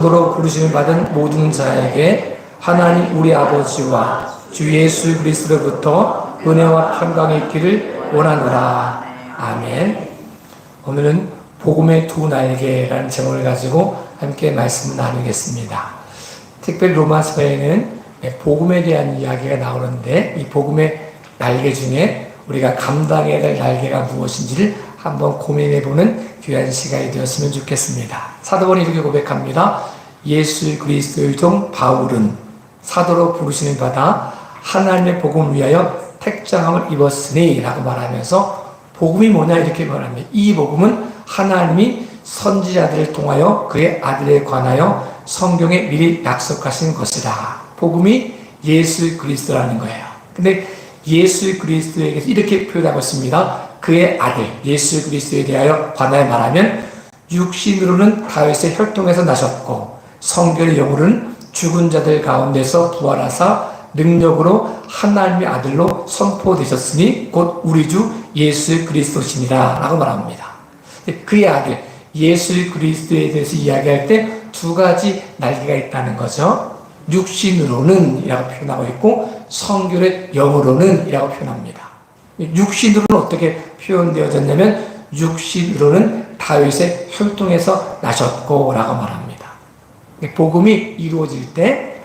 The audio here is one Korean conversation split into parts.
도로 부르심을 받은 모든 자에게 하나님 우리 아버지와 주 예수 그리스도로부터 은혜와 평강이 있기를 원하노라. 아멘. 오늘은 복음의 두 날개라는 제목을 가지고 함께 말씀을 나누겠습니다. 특별히 로마서에는 복음에 대한 이야기가 나오는데 이 복음의 날개 중에 우리가 감당해야 될 날개가 무엇인지를 한번 고민해보는 귀한 시간이 되었으면 좋겠습니다. 사도번이 이렇게 고백합니다. 예수 그리스도의 종 바울은 사도로 부르심을 받아 하나님의 복음을 위하여 택정함을 입었으니 라고 말하면서 복음이 뭐냐 이렇게 말합니다. 이 복음은 하나님이 선지자들을 통하여 그의 아들에 관하여 성경에 미리 약속하신 것이다. 복음이 예수 그리스도라는 거예요. 근데 예수 그리스도에게서 이렇게 표현하고 있습니다. 그의 아들 예수 그리스도에 대하여 관하여 말하면 육신으로는 다윗의 혈통에서 나셨고 성결의 영으로는 죽은 자들 가운데서 부활하사 능력으로 하나님의 아들로 선포되셨으니 곧 우리 주 예수 그리스도시니라 라고 말합니다. 그의 아들 예수 그리스도에 대해서 이야기할 때 두 가지 날개가 있다는 거죠. 육신으로는 이라고 표현하고 있고 성결의 영으로는 이라고 표현합니다. 육신으로는 어떻게 표현되어졌냐면 육신으로는 다윗의 혈통에서 나셨고 라고 말합니다. 복음이 이루어질 때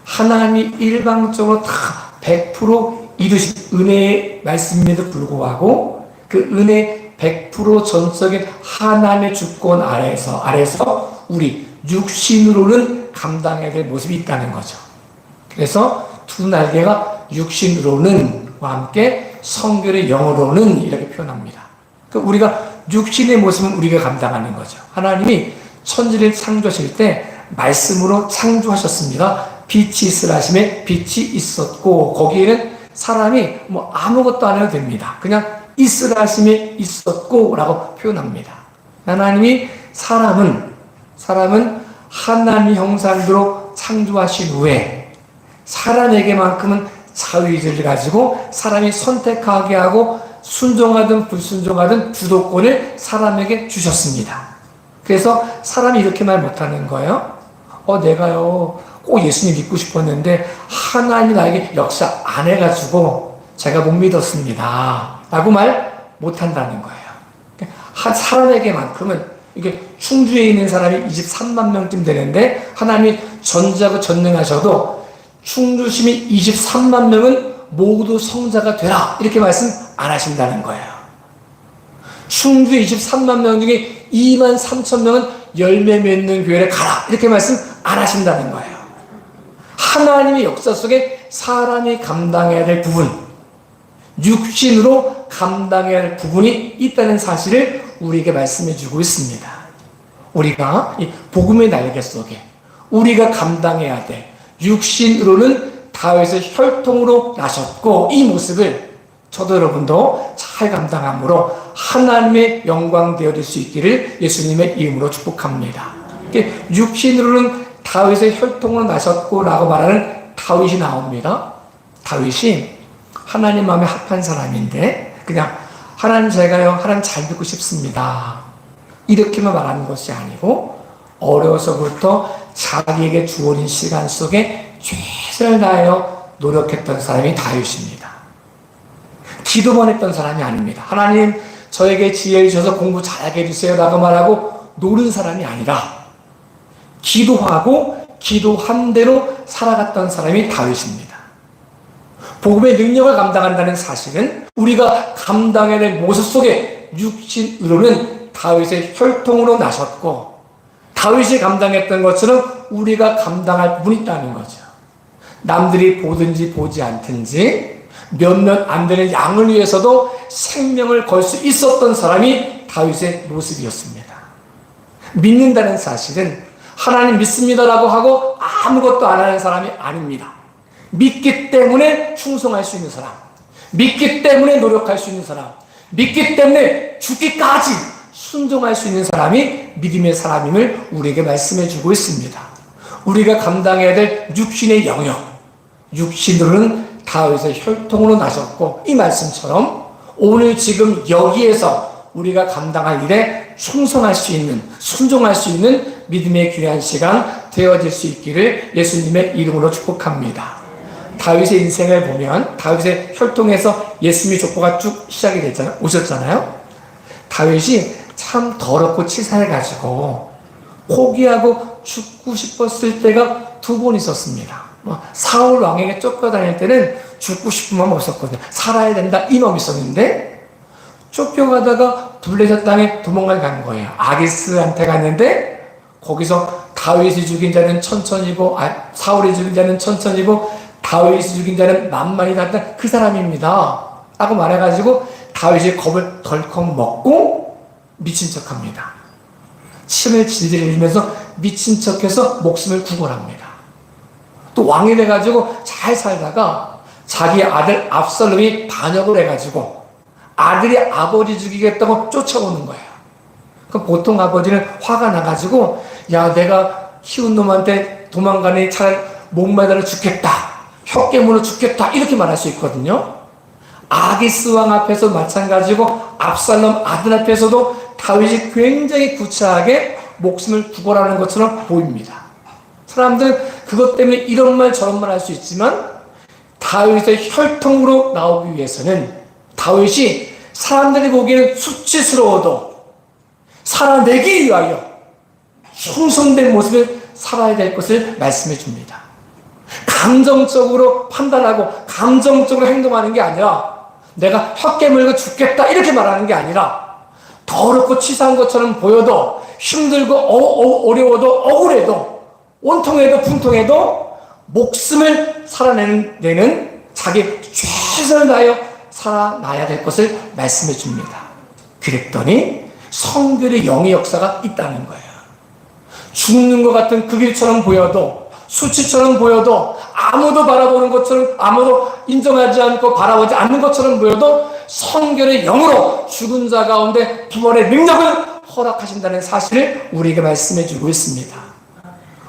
하나님이 일방적으로 다 100% 이루신 은혜의 말씀임에도 불구하고 그 은혜 100% 전적인 하나님의 주권 아래서 우리 육신으로는 감당해야 될 모습이 있다는 거죠. 그래서 두 날개가 육신으로는 와 함께 성결의 영으로는 이렇게 표현합니다. 우리가 육신의 모습은 우리가 감당하는 거죠. 하나님이 천지를 창조하실 때 말씀으로 창조하셨습니다. 빛이 있으라 하심에 빛이 있었고 거기에는 사람이 아무것도 안 해도 됩니다. 그냥 있으라 하심에 있었고 라고 표현합니다. 하나님이 사람은 하나님의 형상대로 창조하신 후에 사람에게만큼은 자유의지를 가지고 사람이 선택하게 하고 순종하든 불순종하든 주도권을 사람에게 주셨습니다. 그래서 사람이 이렇게 말 못하는 거예요. 내가요 꼭 예수님 믿고 싶었는데 하나님이 나에게 역사 안 해가지고 제가 못 믿었습니다 라고 말 못한다는 거예요. 한 사람에게만큼은 이게 충주에 있는 사람이 23만 명쯤 되는데 하나님이 전지하고 전능하셔도 충주심이 23만 명은 모두 성자가 되라 이렇게 말씀 안 하신다는 거예요. 충주의 23만 명 중에 2만 3천 명은 열매 맺는 교회에 가라 이렇게 말씀 안 하신다는 거예요. 하나님의 역사 속에 사람이 감당해야 될 부분, 육신으로 감당해야 할 부분이 있다는 사실을 우리에게 말씀해 주고 있습니다. 우리가 이 복음의 날개 속에 우리가 감당해야 돼 육신으로는 다윗의 혈통으로 나셨고 이 모습을 저도 여러분도 잘 감당함으로 하나님의 영광 되어질 수 있기를 예수님의 이름으로 축복합니다. 육신으로는 다윗의 혈통으로 나셨고 라고 말하는 다윗이 나옵니다. 다윗이 하나님 마음에 합한 사람인데 그냥 하나님 제가요 하나님 잘 듣고 싶습니다 이렇게만 말하는 것이 아니고 어려서부터 자기에게 주어진 시간 속에 최선을 다하여 노력했던 사람이 다윗입니다. 기도만 했던 사람이 아닙니다. 하나님 저에게 지혜를 주셔서 공부 잘하게 해주세요 라고 말하고 노는 사람이 아니라 기도하고 기도한 대로 살아갔던 사람이 다윗입니다. 복음의 능력을 감당한다는 사실은 우리가 감당해야 될 모습 속에 육신으로는 다윗의 혈통으로 나셨고 다윗이 감당했던 것처럼 우리가 감당할 부분이 있다는 거죠. 남들이 보든지 보지 않든지 몇몇 안 되는 양을 위해서도 생명을 걸 수 있었던 사람이 다윗의 모습이었습니다. 믿는다는 사실은 하나님 믿습니다라고 하고 아무것도 안 하는 사람이 아닙니다. 믿기 때문에 충성할 수 있는 사람, 믿기 때문에 노력할 수 있는 사람, 믿기 때문에 죽기까지 순종할 수 있는 사람이 믿음의 사람임을 우리에게 말씀해 주고 있습니다. 우리가 감당해야 될 육신의 영역, 육신으로는 다윗의 혈통으로 나셨고 이 말씀처럼 오늘 지금 여기에서 우리가 감당할 일에 충성할 수 있는, 순종할 수 있는 믿음의 귀한 시간 되어질 수 있기를 예수님의 이름으로 축복합니다. 다윗의 인생을 보면 다윗의 혈통에서 예수님의 족보가 쭉 시작이 됐잖아요. 오셨잖아요. 다윗이 참 더럽고 치사해가지고 포기하고 죽고 싶었을 때가 2번 있었습니다. 사울 왕에게 쫓겨다닐 때는 죽고 싶은 마음 없었거든요. 살아야 된다 이 마음이 있었는데 쫓겨가다가 블레셋 땅에 도망을 간 거예요. 아기스한테 갔는데 거기서 다윗이 죽인 자는 천천히고 사울이 죽인 자는 천천히고 다윗이 죽인 자는 만만이다. 그 사람입니다 라고 말해가지고 다윗이 겁을 덜컥 먹고 미친 척합니다. 침을 질질 흘리면서 미친 척해서 목숨을 구걸합니다. 또 왕이 돼가지고 잘 살다가 자기 아들 압살롬이 반역을 해가지고 아들이 아버지 죽이겠다고 쫓아오는 거예요. 그럼 보통 아버지는 화가 나가지고 야 내가 키운 놈한테 도망가니 차라리 목마다로 죽겠다, 혀 깨물어 죽겠다 이렇게 말할 수 있거든요. 아기스 왕 앞에서 마찬가지고 압살롬 아들 앞에서도 다윗이 굉장히 구차하게 목숨을 구걸하는 것처럼 보입니다. 사람들은 그것 때문에 이런 말 저런 말 할 수 있지만 다윗의 혈통으로 나오기 위해서는 다윗이 사람들이 보기에는 수치스러워도 살아내기 위하여 충성된 모습을 살아야 될 것을 말씀해 줍니다. 감정적으로 판단하고 감정적으로 행동하는 게 아니라 내가 혀 깨물고 죽겠다 이렇게 말하는 게 아니라 더럽고 치사한 것처럼 보여도 힘들고 어려워도 억울해도 온통해도 분통해도 목숨을 살아내는 자기 최선을 다하여 살아나야 될 것을 말씀해 줍니다. 그랬더니 성결의 영의 역사가 있다는 거예요. 죽는 것 같은 그 길처럼 보여도 수치처럼 보여도 아무도 바라보는 것처럼 아무도 인정하지 않고 바라보지 않는 것처럼 보여도 성결의 영으로 죽은 자 가운데 부활의 능력을 허락하신다는 사실을 우리에게 말씀해 주고 있습니다.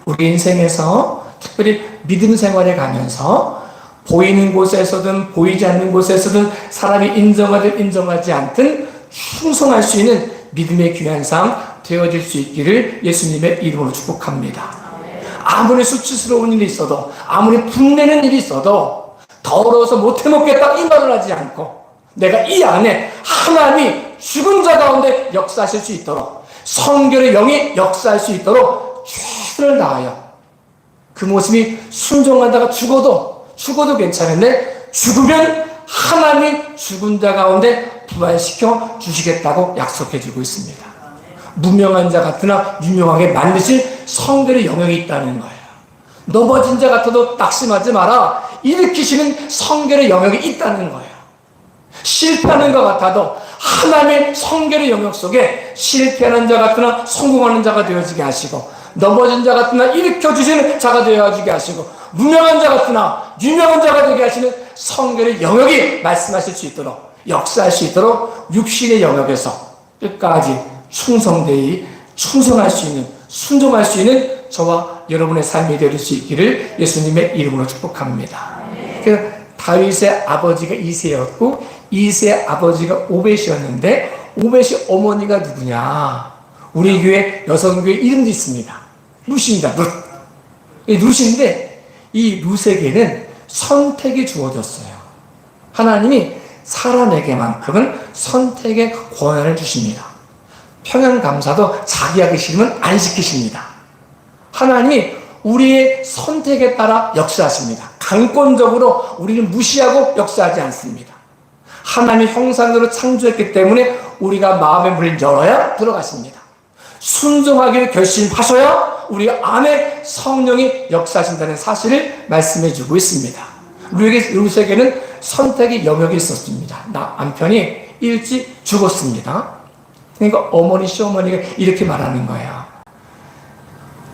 우리 인생에서 특별히 믿음 생활에 가면서 보이는 곳에서든 보이지 않는 곳에서든 사람이 인정하든 인정하지 않든 충성할 수 있는 믿음의 귀한 삶 되어질 수 있기를 예수님의 이름으로 축복합니다. 아무리 수치스러운 일이 있어도 아무리 분내는 일이 있어도 더러워서 못해먹겠다 이 말을 하지 않고 내가 이 안에 하나님이 죽은 자 가운데 역사하실 수 있도록 성결의 영이 역사할 수 있도록 최선을 다하여 그 모습이 순종하다가 죽어도 괜찮은데 죽으면 하나님이 죽은 자 가운데 부활시켜 주시겠다고 약속해 주고 있습니다. 무명한 자 같으나 유명하게 만드실 성결의 영역이 있다는 거예요. 넘어진 자 같아도 낙심하지 마라. 일으키시는 성결의 영역이 있다는 거예요. 실패하는 것 같아도 하나님의 성결의 영역 속에 실패하는 자 같으나 성공하는 자가 되어지게 하시고 넘어진 자 같으나 일으켜주시는 자가 되어지게 하시고 무명한 자 같으나 유명한 자가 되게 하시는 성결의 영역이 말씀하실 수 있도록 역사할 수 있도록 육신의 영역에서 끝까지 충성되이 충성할 수 있는 순종할 수 있는 저와 여러분의 삶이 될 수 있기를 예수님의 이름으로 축복합니다. 그래서 다윗의 아버지가 이새였고 이새의 아버지가 오벳이었는데 오벳의 어머니가 누구냐? 우리 교회 여성교회 이름도 있습니다. 룻입니다. 룻인데 이 룻에게는 선택이 주어졌어요. 하나님이 살아내게만큼은 선택의 권한을 주십니다. 평양감사도 자기 하기 싫으면 안 시키십니다. 하나님이 우리의 선택에 따라 역사하십니다. 강권적으로 우리를 무시하고 역사하지 않습니다. 하나님의 형상으로 창조했기 때문에 우리가 마음의 문을 열어야 들어가십니다. 순종하기를 결심하셔야 우리 안에 성령이 역사하신다는 사실을 말씀해 주고 있습니다. 룻에게는 선택의 영역이 있었습니다. 남편이 일찍 죽었습니다. 그러니까 어머니, 시어머니가 이렇게 말하는 거예요.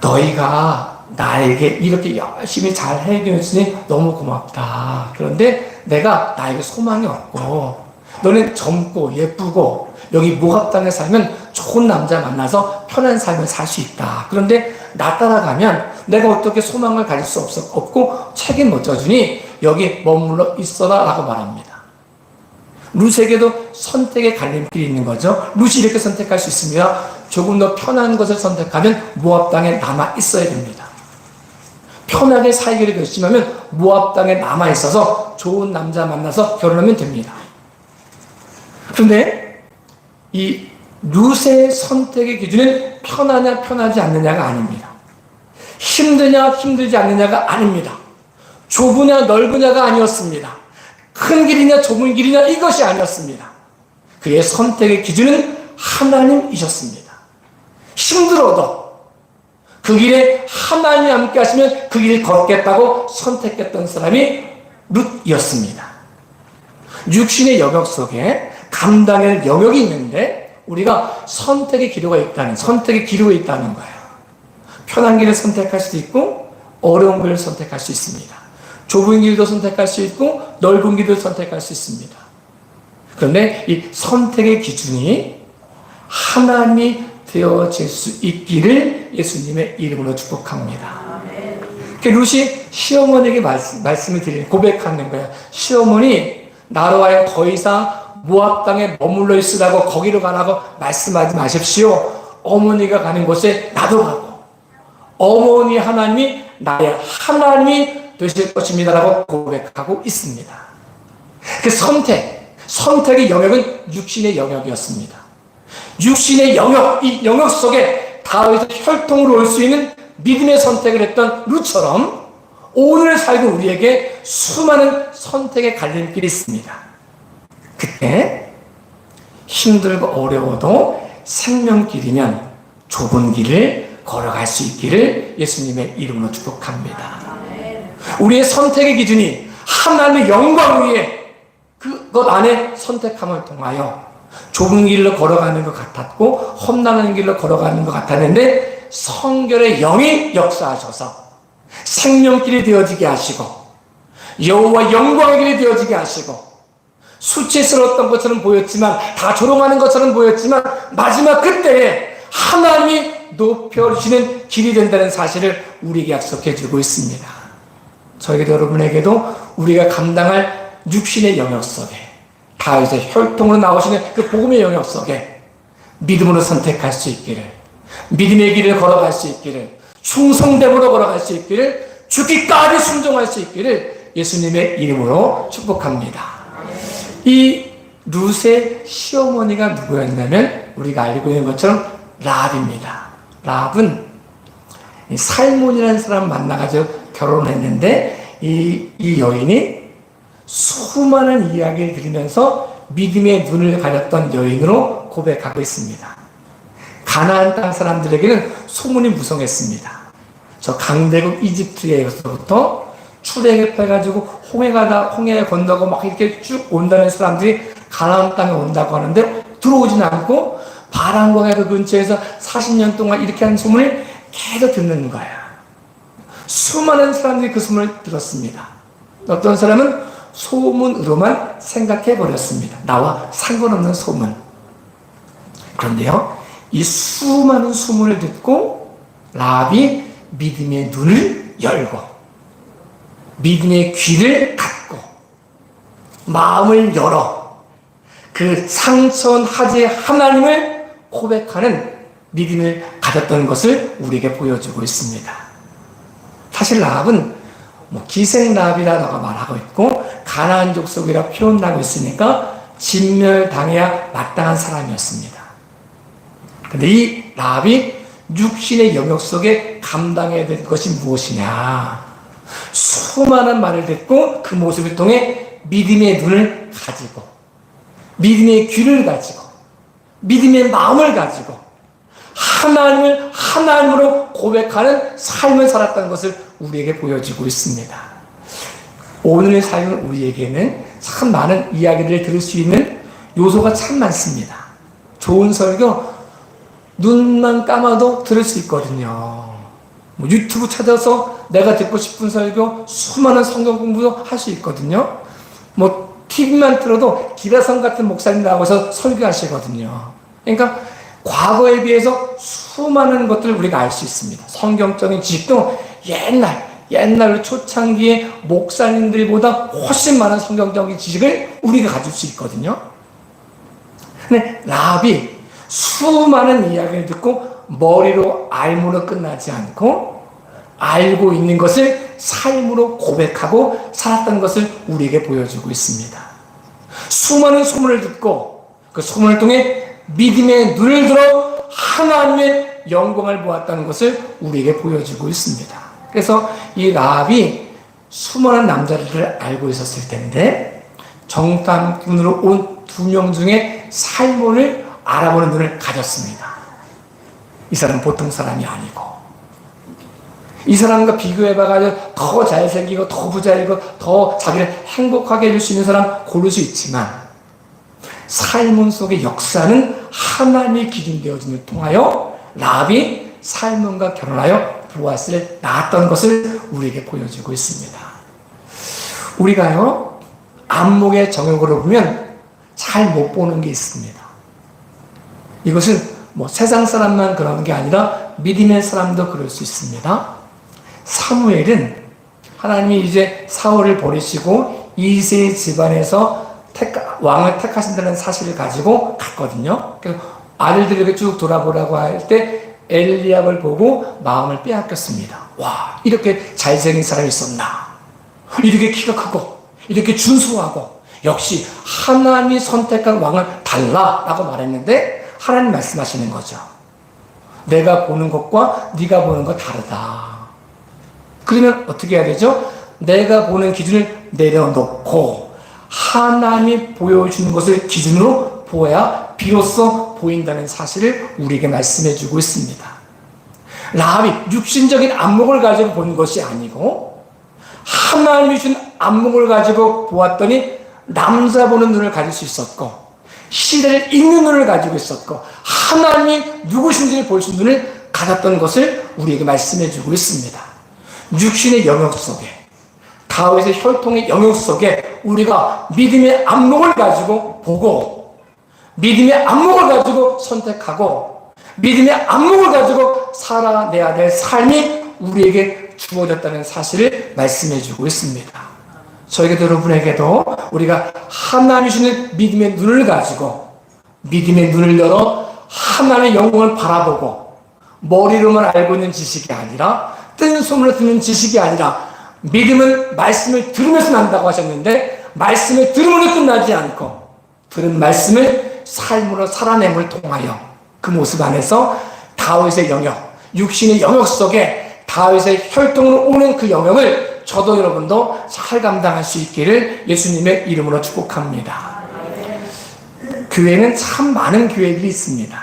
너희가 나에게 이렇게 열심히 잘 해결했으니 너무 고맙다. 그런데 내가 나에게 소망이 없고 너는 젊고 예쁘고 여기 모압 땅에 살면 좋은 남자 만나서 편한 삶을 살 수 있다. 그런데 나 따라가면 내가 어떻게 소망을 가질 수 없고 책임 못 져주니 여기 머물러 있어라 라고 말합니다. 룻에게도 선택의 갈림길이 있는 거죠. 룻이 이렇게 선택할 수 있습니다. 조금 더 편한 것을 선택하면 모압 땅에 남아 있어야 됩니다. 편하게 살기를 결심하면 모압 땅에 남아 있어서 좋은 남자 만나서 결혼하면 됩니다. 그런데 이 룻의 선택의 기준은 편하냐 편하지 않느냐가 아닙니다. 힘드냐 힘들지 않느냐가 아닙니다. 좁으냐 넓으냐가 아니었습니다. 큰 길이냐 좁은 길이냐 이것이 아니었습니다. 그의 선택의 기준은 하나님이셨습니다. 힘들어도 그 길에 하나님이 함께 하시면 그 길을 걷겠다고 선택했던 사람이 룻이었습니다. 육신의 영역 속에 감당할 영역이 있는데 우리가 선택의 기로가 있다는 거예요. 편한 길을 선택할 수도 있고 어려운 길을 선택할 수 있습니다. 좁은 길도 선택할 수 있고 넓은 길도 선택할 수 있습니다. 그런데 이 선택의 기준이 하나님이 되어질 수 있기를 예수님의 이름으로 축복합니다. 룻이 시어머니에게 말씀을 드리는 고백하는 거예요. 시어머니 나로 하여 더 이상 모압 땅에 머물러 있으라고 거기로 가라고 말씀하지 마십시오. 어머니가 가는 곳에 나도 가고 어머니 하나님이 나의 하나님이 되실 것입니다라고 고백하고 있습니다. 그 선택의 영역은 육신의 영역이었습니다. 육신의 영역, 이 영역 속에 다윗의 혈통으로 올 수 있는 믿음의 선택을 했던 룻처럼 오늘 살고 우리에게 수많은 선택의 갈림길이 있습니다. 그때 힘들고 어려워도 생명길이면 좁은 길을 걸어갈 수 있기를 예수님의 이름으로 축복합니다. 우리의 선택의 기준이 하나님의 영광 위에 그것 안에 선택함을 통하여 좁은 길로 걸어가는 것 같았고 험난한 길로 걸어가는 것 같았는데 성결의 영이 역사하셔서 생명길이 되어지게 하시고 여호와 영광의 길이 되어지게 하시고 수치스러웠던 것처럼 보였지만 다 조롱하는 것처럼 보였지만 마지막 그때에 하나님이 높여주시는 길이 된다는 사실을 우리에게 약속해 주고 있습니다. 저에게도 여러분에게도 우리가 감당할 육신의 영역 속에 다윗의 혈통으로 나오시는 그 복음의 영역 속에 믿음으로 선택할 수 있기를, 믿음의 길을 걸어갈 수 있기를, 충성됨으로 걸어갈 수 있기를, 죽기까지 순종할 수 있기를 예수님의 이름으로 축복합니다. 이 룻의 시어머니가 누구였냐면 우리가 알고 있는 것처럼 라합입니다. 라합은 살몬이라는 사람을 만나가지고 결혼했는데 이 여인이 수많은 이야기를 들으면서 믿음의 눈을 가렸던 여인으로 고백하고 있습니다. 가나안 땅 사람들에게는 소문이 무성했습니다. 저 강대국 이집트에서부터 출애굽해가지고 홍해 건너고 막 이렇게 쭉 온다는 사람들이 가나안 땅에 온다고 하는데 들어오진 않고 바람과 그 근처에서 40년 동안 이렇게 하는 소문을 계속 듣는 거야. 수많은 사람들이 그 소문을 들었습니다. 어떤 사람은 소문으로만 생각해 버렸습니다. 나와 상관없는 소문. 그런데요, 이 수많은 소문을 듣고 라합이 믿음의 눈을 열고 믿음의 귀를 닫고 마음을 열어 그 상천하지 하나님을 고백하는 믿음을 가졌던 것을 우리에게 보여주고 있습니다. 사실 라합은 기생 라합이라고 말하고 있고 가나안 족속이라 표현하고 있으니까 진멸당해야 마땅한 사람이었습니다. 그런데 이 라합이 육신의 영역 속에 감당해야 될 것이 무엇이냐? 수많은 말을 듣고 그 모습을 통해 믿음의 눈을 가지고 믿음의 귀를 가지고 믿음의 마음을 가지고 하나님을 하나님으로 고백하는 삶을 살았다는 것을 우리에게 보여주고 있습니다. 오늘의 삶은 우리에게는 참 많은 이야기를 들을 수 있는 요소가 참 많습니다. 좋은 설교 눈만 감아도 들을 수 있거든요. 유튜브 찾아서 내가 듣고 싶은 설교 수많은 성경 공부도 할 수 있거든요. TV만 틀어도 기라성 같은 목사님 나와서 설교하시거든요. 그러니까 과거에 비해서 수많은 것들을 우리가 알 수 있습니다. 성경적인 지식도 옛날 초창기의 목사님들보다 훨씬 많은 성경적인 지식을 우리가 가질 수 있거든요. 근데 라합이 수많은 이야기를 듣고 머리로 알므로 끝나지 않고 알고 있는 것을 삶으로 고백하고 살았던 것을 우리에게 보여주고 있습니다. 수많은 소문을 듣고 그 소문을 통해 믿음의 눈을 들어 하나님의 영광을 보았다는 것을 우리에게 보여주고 있습니다. 그래서 이 라합이 수많은 남자들을 알고 있었을 텐데 정탐꾼으로 온 2명 중에 살몬을 알아보는 눈을 가졌습니다. 이 사람은 보통 사람이 아니고 이 사람과 비교해봐가지고 더 잘생기고 더 부자이고 더 자기를 행복하게 해줄 수 있는 사람 고를 수 있지만 살몬 속의 역사는 하나님의 기준되어짐을 통하여 라합이 살몬과 결혼하여 보아스를 낳았던 것을 우리에게 보여주고 있습니다. 우리가요 안목의 정욕으로 보면 잘 못 보는 게 있습니다. 이것은 뭐 세상 사람만 그런 게 아니라 믿음의 사람도 그럴 수 있습니다. 사무엘은 하나님이 이제 사울을 버리시고 이새의 집안에서 왕을 택하신다는 사실을 가지고 갔거든요. 그래서 아들들에게 쭉 돌아보라고 할 때 엘리압을 보고 마음을 빼앗겼습니다. 와, 이렇게 잘생긴 사람이 있었나? 이렇게 키가 크고 이렇게 준수하고 역시 하나님이 선택한 왕은 달라라고 말했는데 하나님 말씀하시는 거죠. 내가 보는 것과 네가 보는 것 다르다. 그러면 어떻게 해야 되죠? 내가 보는 기준을 내려놓고 하나님이 보여주는 것을 기준으로 보아야 비로소 보인다는 사실을 우리에게 말씀해 주고 있습니다. 라합이 육신적인 안목을 가지고 본 것이 아니고 하나님이 준 안목을 가지고 보았더니 남자 보는 눈을 가질 수 있었고 시대를 읽는 눈을 가지고 있었고 하나님이 누구신지를 볼 수 있는 눈을 가졌던 것을 우리에게 말씀해 주고 있습니다. 육신의 영역 속에 다윗의 혈통의 영역 속에 우리가 믿음의 안목을 가지고 보고 믿음의 안목을 가지고 선택하고 믿음의 안목을 가지고 살아내야 될 삶이 우리에게 주어졌다는 사실을 말씀해 주고 있습니다. 저에게도 여러분에게도 우리가 하나님이 주는 믿음의 눈을 가지고 믿음의 눈을 열어 하나님의 영광을 바라보고 머리로만 알고 있는 지식이 아니라 뜬 소문을 듣는 지식이 아니라 믿음은 말씀을 들으면서 난다고 하셨는데 말씀을 들으므로 끝나지 않고 들은 말씀을 삶으로 살아냄을 통하여 그 모습 안에서 다윗의 영역, 육신의 영역 속에 다윗의 혈통으로 오는 그 영역을 저도 여러분도 잘 감당할 수 있기를 예수님의 이름으로 축복합니다. 교회는 참 많은 교회들이 있습니다.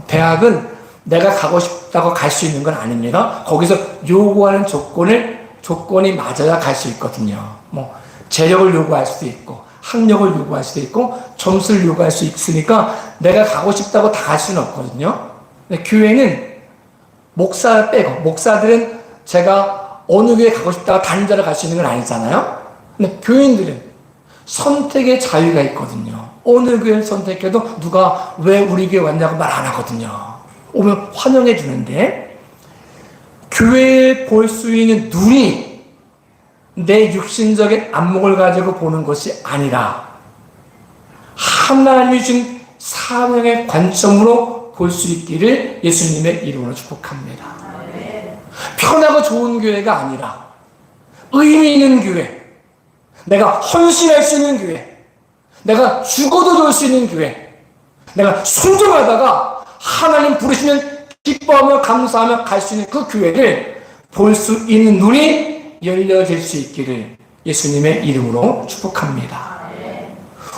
대학은 내가 가고 싶다고 갈 수 있는 건 아닙니다. 거기서 요구하는 조건이 맞아야 갈 수 있거든요. 뭐 재력을 요구할 수도 있고 학력을 요구할 수도 있고 점수를 요구할 수 있으니까 내가 가고 싶다고 다 갈 수는 없거든요. 근데 교회는 목사 빼고 목사들은 제가 어느 교회 가고 싶다가 다른 자를 갈 수 있는 건 아니잖아요. 근데 교인들은 선택의 자유가 있거든요. 어느 교회를 선택해도 누가 왜 우리 교회 왔냐고 말 안 하거든요. 오면 환영해 주는데 교회에 볼 수 있는 눈이 내 육신적인 안목을 가지고 보는 것이 아니라 하나님이 준 사명의 관점으로 볼 수 있기를 예수님의 이름으로 축복합니다. 편하고 좋은 교회가 아니라 의미 있는 교회, 내가 헌신할 수 있는 교회, 내가 죽어도 좋을 수 있는 교회, 내가 순종하다가 하나님 부르시면 기뻐하며 감사하며 갈 수 있는 그 교회를 볼 수 있는 눈이 열려질 수 있기를 예수님의 이름으로 축복합니다.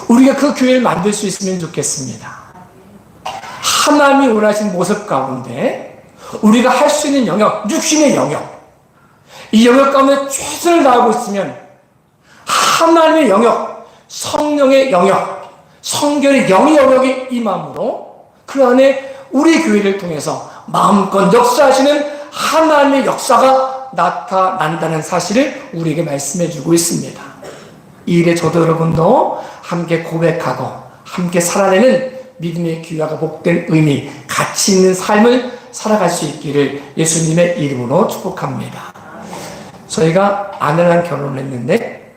우리가 그 교회를 만들 수 있으면 좋겠습니다. 하나님이 원하신 모습 가운데 우리가 할 수 있는 영역, 육신의 영역, 이 영역 가운데 최선을 다하고 있으면 하나님의 영역, 성령의 영역, 성결의 영의 영역이 임함으로 그 안에 우리 교회를 통해서 마음껏 역사하시는 하나님의 역사가 나타난다는 사실을 우리에게 말씀해 주고 있습니다. 이 일에 저도 여러분도 함께 고백하고 함께 살아내는 믿음의 귀하가 복된 의미, 가치 있는 삶을 살아갈 수 있기를 예수님의 이름으로 축복합니다. 저희가 아내랑 결혼을 했는데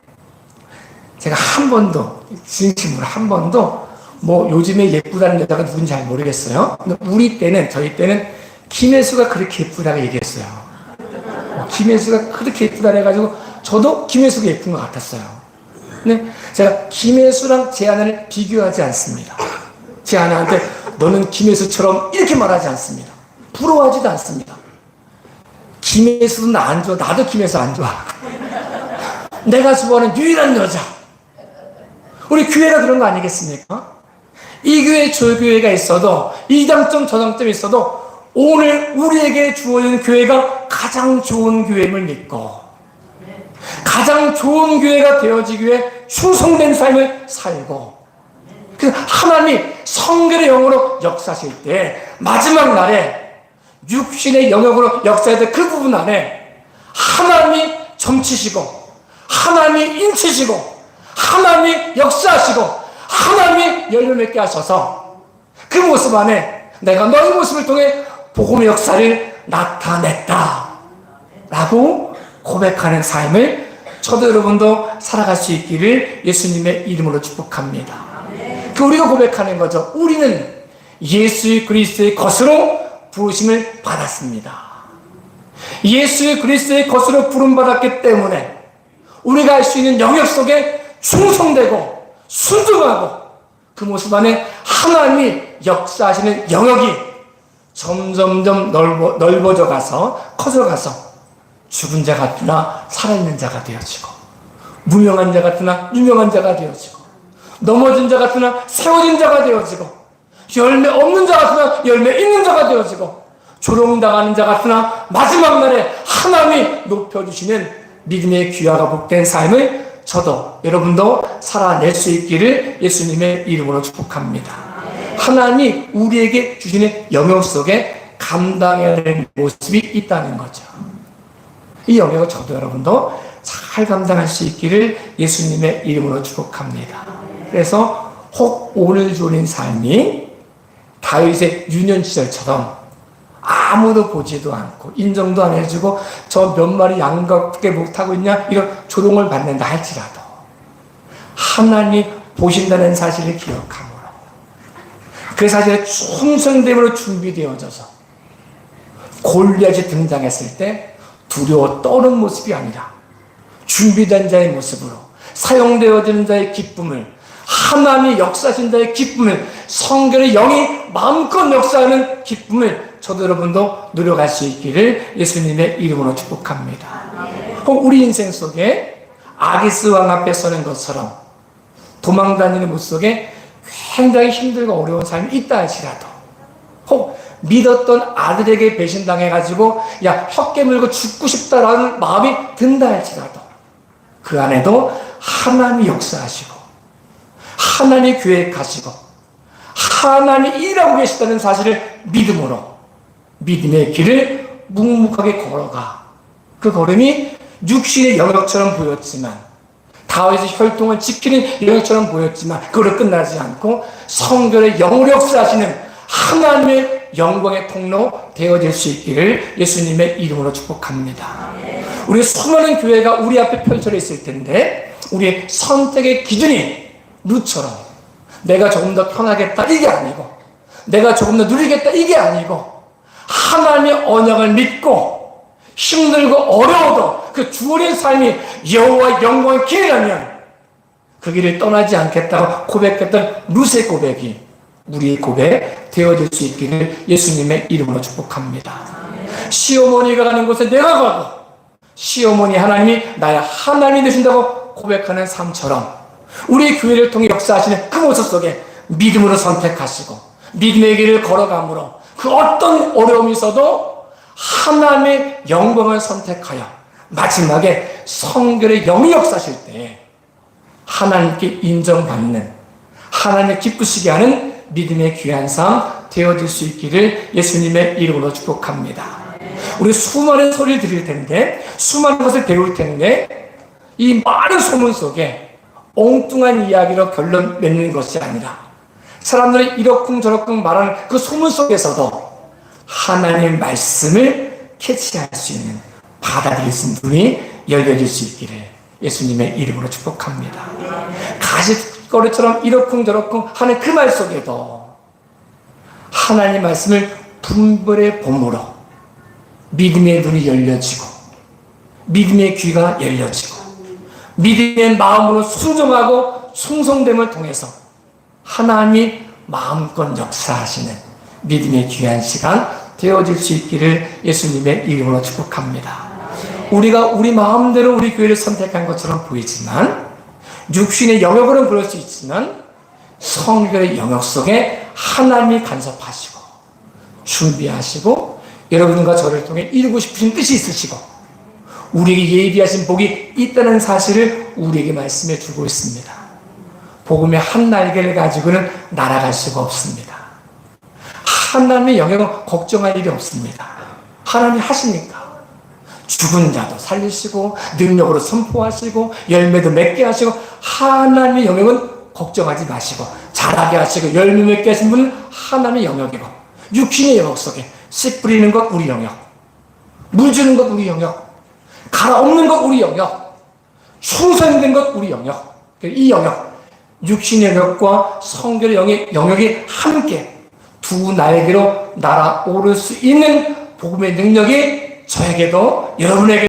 제가 한 번도 진심으로 한 번도 뭐 요즘에 예쁘다는 여자가 누군지 잘 모르겠어요. 근데 우리 때는, 저희 때는 김혜수가 그렇게 예쁘다고 얘기했어요. 김혜수가 그렇게 예쁘다 해가지고 저도 김혜수가 예쁜 것 같았어요. 근데 제가 김혜수랑 제 아내를 비교하지 않습니다. 제 아내한테 너는 김혜수처럼 이렇게 말하지 않습니다. 부러워하지도 않습니다. 김혜수도 나 안 좋아. 나도 김혜수 안 좋아. 내가 좋아하는 유일한 여자. 우리 교회가 그런 거 아니겠습니까? 이 교회 저 교회가 있어도 이 장점 저 장점이 있어도 오늘 우리에게 주어진 교회가 가장 좋은 교회임을 믿고 가장 좋은 교회가 되어지기 위해 충성된 삶을 살고 그래서 하나님이 성결의 영으로 역사하실 때 마지막 날에 육신의 영역으로 역사할 때 그 부분 안에 하나님이 점치시고 하나님이 인치시고 하나님이 역사하시고 하나님이 열매 맺게 하셔서 그 모습 안에 내가 너의 모습을 통해 복음의 역사를 나타냈다 라고 고백하는 삶을 저도 여러분도 살아갈 수 있기를 예수님의 이름으로 축복합니다. 그 우리가 고백하는 거죠. 우리는 예수 그리스도의 것으로 부르심을 받았습니다. 예수 그리스도의 것으로 부름받았기 때문에 우리가 할 수 있는 영역 속에 충성되고 순종하고 그 모습 안에 하나님이 역사하시는 영역이 점점점 넓어져 가서 커져가서 죽은 자 같으나 살아있는 자가 되어지고 무명한 자 같으나 유명한 자가 되어지고 넘어진 자 같으나 세워진 자가 되어지고 열매 없는 자 같으나 열매 있는 자가 되어지고 조롱당하는 자 같으나 마지막 날에 하나님이 높여주시는 믿음의 귀화가 복된 삶을 저도 여러분도 살아낼 수 있기를 예수님의 이름으로 축복합니다. 하나님이 우리에게 주시는 영역 속에 감당해야 될 모습이 있다는 거죠. 이 영역을 저도 여러분도 잘 감당할 수 있기를 예수님의 이름으로 축복합니다. 그래서 혹 오늘 주어진 삶이 다윗의 유년 시절처럼 아무도 보지도 않고 인정도 안 해주고 저 몇 마리 양밖에 못하고 있냐 이런 조롱을 받는다 할지라도 하나님 보신다는 사실을 기억함으로 그 사실에 충성됨으로 준비되어져서 골리앗이 등장했을 때 두려워 떠는 모습이 아니라 준비된 자의 모습으로 사용되어지는 자의 기쁨을 하나님이 역사하신 자의 기쁨을 성결의 영이 마음껏 역사하는 기쁨을 저도 여러분도 누려갈 수 있기를 예수님의 이름으로 축복합니다. 혹 우리 인생 속에 아기스 왕 앞에 서는 것처럼 도망다니는 모습 속에 굉장히 힘들고 어려운 삶이 있다 할지라도 혹 믿었던 아들에게 배신당해가지고 야 혀 깨물고 죽고 싶다라는 마음이 든다 할지라도 그 안에도 하나님이 역사하시고 하나님이 계획하시고 하나님이 일하고 계시다는 사실을 믿음으로 믿음의 길을 묵묵하게 걸어가 그 걸음이 육신의 영역처럼 보였지만 다윗의 혈통을 지키는 영역처럼 보였지만 그걸로 끝나지 않고 성결의 영으로 역사하시는 하나님의 영광의 통로 되어질 수 있기를 예수님의 이름으로 축복합니다. 우리 수많은 교회가 우리 앞에 펼쳐져 있을 텐데 우리의 선택의 기준이 루처럼 내가 조금 더 편하겠다 이게 아니고 내가 조금 더 누리겠다 이게 아니고 하나님의 언약을 믿고 힘들고 어려워도 그 주어진 삶이 여호와의 영광의 길이라면 그 길을 떠나지 않겠다고 고백했던 룻의 고백이 우리의 고백 되어질 수 있기를 예수님의 이름으로 축복합니다. 시어머니가 가는 곳에 내가 가고 시어머니 하나님이 나의 하나님이 되신다고 고백하는 삶처럼 우리 교회를 통해 역사하시는 그 모습 속에 믿음으로 선택하시고 믿음의 길을 걸어가므로 그 어떤 어려움이 있어도 하나님의 영광을 선택하여 마지막에 성결의 영이 역사하실 때 하나님께 인정받는 하나님을 기쁘시게 하는 믿음의 귀한 삶 되어질 수 있기를 예수님의 이름으로 축복합니다. 우리 수많은 소리를 들을 텐데 수많은 것을 배울 텐데 이 많은 소문 속에 엉뚱한 이야기로 결론 맺는 것이 아니라 사람들이 이러쿵저러쿵 말하는 그 소문 속에서도 하나님의 말씀을 캐치할 수 있는 받아들일 수 있는 눈이 열려질 수 있기를 예수님의 이름으로 축복합니다. 길거리처럼 이러쿵저러쿵 하는 그 말 속에도 하나님 말씀을 분별의 본무로 믿음의 눈이 열려지고 믿음의 귀가 열려지고 믿음의 마음으로 순종하고 충성됨을 통해서 하나님이 마음껏 역사하시는 믿음의 귀한 시간 되어질 수 있기를 예수님의 이름으로 축복합니다. 우리가 우리 마음대로 우리 교회를 선택한 것처럼 보이지만 육신의 영역으로는 그럴 수 있지만 성결의 영역 속에 하나님이 간섭하시고 준비하시고 여러분과 저를 통해 이루고 싶으신 뜻이 있으시고 우리에게 예비하신 복이 있다는 사실을 우리에게 말씀해 주고 있습니다. 복음의 한 날개를 가지고는 날아갈 수가 없습니다. 하나님의 영역은 걱정할 일이 없습니다. 하나님이 하시니까 죽은 자도 살리시고 능력으로 선포하시고 열매도 맺게 하시고 하나님의 영역은 걱정하지 마시고 자라게 하시고 열매 맺게 하신 분은 하나님의 영역이고 육신의 영역 속에 씨 뿌리는 것 우리 영역, 물 주는 것 우리 영역, 갈아엎는 것 우리 영역, 충성된 것 우리 영역. 이 영역, 육신의 영역과 성결의 영역이 함께 두 날개로 날아오를 수 있는 복음의 능력이 저에게도 여러분에게